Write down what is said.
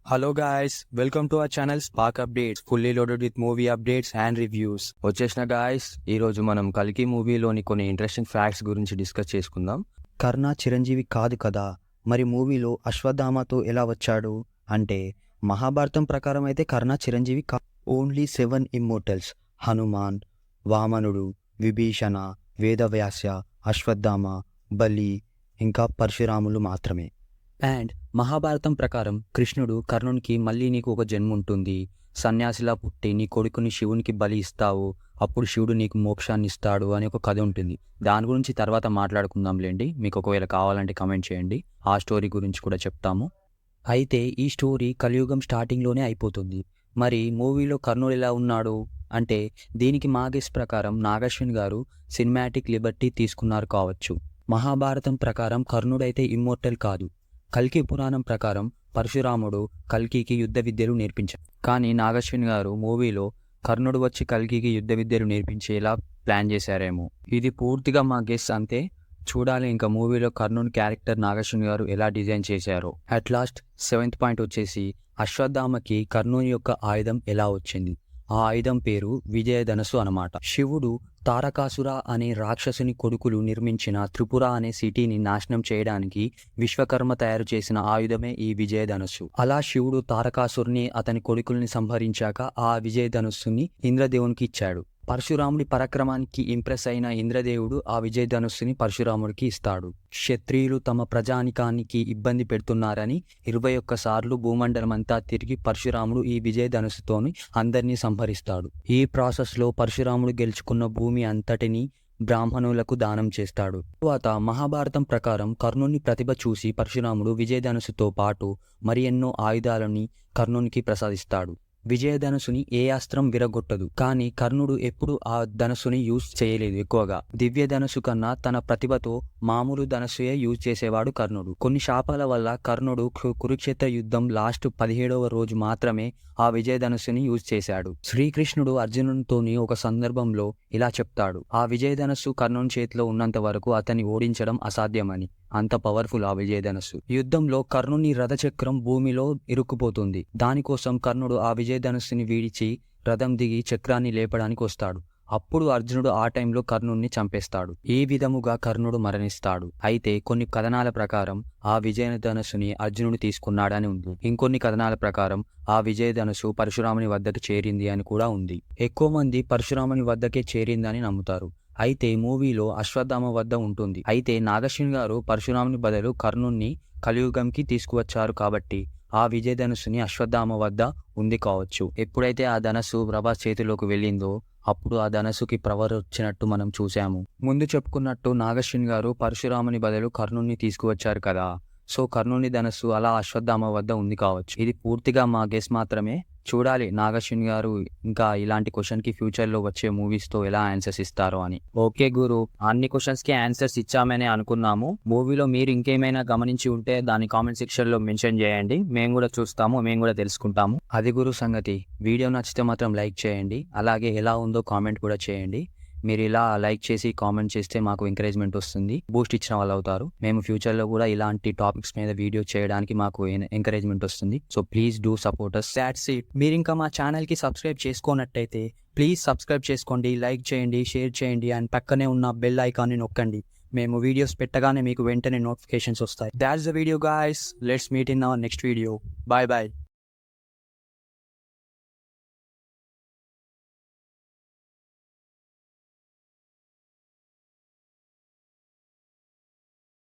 Hello guys, welcome to our channel spark updates, fully loaded with movie updates and reviews. వచ్చేసిన guys, ఈరోజు మనం కల్కి మూవీలోని కొన్ని interesting facts గురించి డిస్కస్ చేసుకుందాం. కర్ణ చిరంజీవి కాదు కదా, మరి మూవీలో అశ్వత్థామతో ఎలా వచ్చాడు అంటే, మహాభారతం ప్రకారం అయితే కర్ణ చిరంజీవి ఓన్లీ 7 ఇమ్మోర్టల్స్ హనుమాన్, వామనుడు, విభీషణ, వేదవ్యాస, అశ్వత్థామ, బలి ఇంకా పరశురాములు మాత్రమే. అండ్ మహాభారతం ప్రకారం కృష్ణుడు కర్ణునికి మళ్ళీ నీకు ఒక జన్మ ఉంటుంది, సన్యాసిలా పుట్టి నీ కొడుకుని శివునికి బలి ఇస్తావు, అప్పుడు శివుడు నీకు మోక్షాన్ని ఇస్తాడు అని ఒక కథ ఉంటుంది. దాని గురించి తర్వాత మాట్లాడుకుందాంలేండి. మీకు ఒకవేళ కావాలంటే కమెంట్ చేయండి, ఆ స్టోరీ గురించి కూడా చెప్తాము. అయితే ఈ స్టోరీ కలియుగం స్టార్టింగ్లోనే అయిపోతుంది. మరి మూవీలో కర్ణుడు ఎలా ఉన్నాడు అంటే, దీనికి మా గెస్ ప్రకారం నాగశ్విన్ గారు సినిమాటిక్ లిబర్టీ తీసుకున్నారు కావచ్చు. మహాభారతం ప్రకారం కర్ణుడైతే ఇమ్మోర్టల్ కాదు. కల్కి పురాణం ప్రకారం పరశురాముడు కల్కికి యుద్ధ విద్యలు నేర్పించాడు. కానీ నాగశ్విన్ గారు మూవీలో కర్ణుడు వచ్చి కల్కికి యుద్ధ విద్యలు నేర్పించేలా ప్లాన్ చేశారేమో. ఇది పూర్తిగా మా గెస్ అంతే. చూడాలి ఇంకా మూవీలో కర్ణుని క్యారెక్టర్ నాగశ్విన్ గారు ఎలా డిజైన్ చేశారో. అట్ లాస్ట్ 7th పాయింట్ వచ్చేసి, అశ్వత్థామకి కర్ణుని యొక్క ఆయుధం ఎలా వచ్చింది. ఆ ఆయుధం పేరు విజయధనస్సు అన్నమాట. శివుడు తారకాసుర అనే రాక్షసుని కొడుకులు నిర్మించిన త్రిపుర అనే సిటీని నాశనం చేయడానికి విశ్వకర్మ తయారు చేసిన ఆయుధమే ఈ విజయధనస్సు. అలా శివుడు తారకాసురుని అతని కొడుకుల్ని సంహరించాక ఆ విజయధనుస్సుని ఇంద్రదేవునికి ఇచ్చాడు. పరశురాముడి పరాక్రమానికి ఇంప్రెస్ అయిన ఇంద్రదేవుడు ఆ విజయధనుస్సుని పరశురాముడికి ఇస్తాడు. క్షత్రియులు తమ ప్రజానికానికి ఇబ్బంది పెడుతున్నారని 21 సార్లు భూమండలమంతా తిరిగి పరశురాముడు ఈ విజయధనుస్సుతోని అందరినీ సంహరిస్తాడు. ఈ ప్రాసెస్లో పరశురాముడు గెలుచుకున్న భూమి అంతటిని బ్రాహ్మణులకు దానం చేస్తాడు. తరువాత మహాభారతం ప్రకారం కర్ణుని ప్రతిభ చూసి పరశురాముడు విజయధనుస్సుతో పాటు మరి ఎన్నో ఆయుధాలని కర్ణునికి ప్రసాదిస్తాడు. విజయధనుసుని ఏ అస్త్రం విరగొట్టదు, కానీ కర్ణుడు ఎప్పుడు ఆ ధనుసుని యూజ్ చేయలేదు. ఎక్కువగా దివ్య ధనుసు కన్నా తన ప్రతిభతో మామూలు ధనుసుయే యూజ్ చేసేవాడు కర్ణుడు. కొన్ని శాపాల వల్ల కర్ణుడు కురుక్షేత్ర యుద్ధం లాస్ట్ 17వ రోజు మాత్రమే ఆ విజయధనుసుని యూజ్ చేశాడు. శ్రీకృష్ణుడు అర్జునునితోని ఒక సందర్భంలో ఇలా చెప్తాడు, ఆ విజయధనుస్సు కర్ణుని చేతిలో ఉన్నంత వరకు అతన్ని ఓడించడం అసాధ్యమని. అంత పవర్ఫుల్ ఆ విజయధనుస్సు. యుద్ధంలో కర్ణుని రథచక్రం భూమిలో ఇరుక్కుపోతుంది. దానికోసం కర్ణుడు ఆ విజయధనుస్సుని విడిచి రథం దిగి చక్రాన్ని లేపడానికి వస్తాడు. అప్పుడు అర్జునుడు ఆ టైంలో కర్ణుడిని చంపేస్తాడు. ఈ విధముగా కర్ణుడు మరణిస్తాడు. అయితే కొన్ని కథనాల ప్రకారం ఆ విజయధనుస్సుని అర్జునుడు తీసుకున్నాడని ఉంది. ఇంకొన్ని కథనాల ప్రకారం ఆ విజయధనుస్సు పరశురాముని వద్దకు చేరింది అని కూడా ఉంది. ఎక్కువ మంది పరశురాముని వద్దకే చేరిందని నమ్ముతారు. అయితే మూవీలో అశ్వత్థామ వద్ద ఉంటుంది. అయితే నాగశ్విన్ గారు పరశురాముని బదులు కర్ణుణ్ణి కలియుగంకి తీసుకువచ్చారు కాబట్టి ఆ విజయధనుస్సుని అశ్వత్థామ వద్ద ఉంది కావచ్చు. ఎప్పుడైతే ఆ ధనస్సు ప్రభాస్ చేతిలోకి వెళ్ళిందో అప్పుడు ఆ ధనస్సుకి పవర్ వచ్చినట్టు మనం చూసాము. ముందు చెప్పుకున్నట్టు నాగశ్విన్ గారు పరశురాముని బదులు కర్ణుణ్ణి తీసుకువచ్చారు కదా, సో కర్ణుని ధనస్సు అలా అశ్వత్థామ వద్ద ఉంది కావచ్చు. ఇది పూర్తిగా మా గెస్ మాత్రమే. చూడాలి నాగశ్విన్ గారు ఇంకా ఇలాంటి క్వశ్చన్కి ఫ్యూచర్లో వచ్చే మూవీస్తో ఎలా ఆన్సర్స్ ఇస్తారో అని. ఓకే గురు, అన్ని క్వశ్చన్స్కి ఆన్సర్స్ ఇచ్చామని అనుకున్నాము. మూవీలో మీరు ఇంకేమైనా గమనించి ఉంటే దాన్ని కామెంట్ సెక్షన్లో మెన్షన్ చేయండి. మేము కూడా చూస్తాము, మేము కూడా తెలుసుకుంటాము. అది గురు సంగతి. వీడియో నచ్చితే మాత్రం లైక్ చేయండి, అలాగే ఎలా ఉందో కామెంట్ కూడా చేయండి. మీరు ఇలా లైక్ చేసి కామెంట్ చేస్తే మాకు ఎంకరేజ్మెంట్ వస్తుంది, బూస్ట్ ఇచ్చిన వాళ్ళు అవుతారు. మేము ఫ్యూచర్లో కూడా ఇలాంటి టాపిక్స్ మీద వీడియో చేయడానికి మాకు ఎంకరేజ్మెంట్ వస్తుంది. So please do support us. That's it. మీరు ఇంకా మా ఛానల్కి సబ్స్క్రైబ్ చేసుకోనట్టయితే ప్లీజ్ సబ్స్క్రైబ్ చేసుకోండి, లైక్ చేయండి, షేర్ చేయండి అండ్ పక్కనే ఉన్న బెల్ ఐకాన్ని నొక్కండి. మేము వీడియోస్ పెట్టగానే మీకు వెంటనే నోటిఫికేషన్స్ వస్తాయి. That's the video guys. Let's meet in our next video. Bye bye.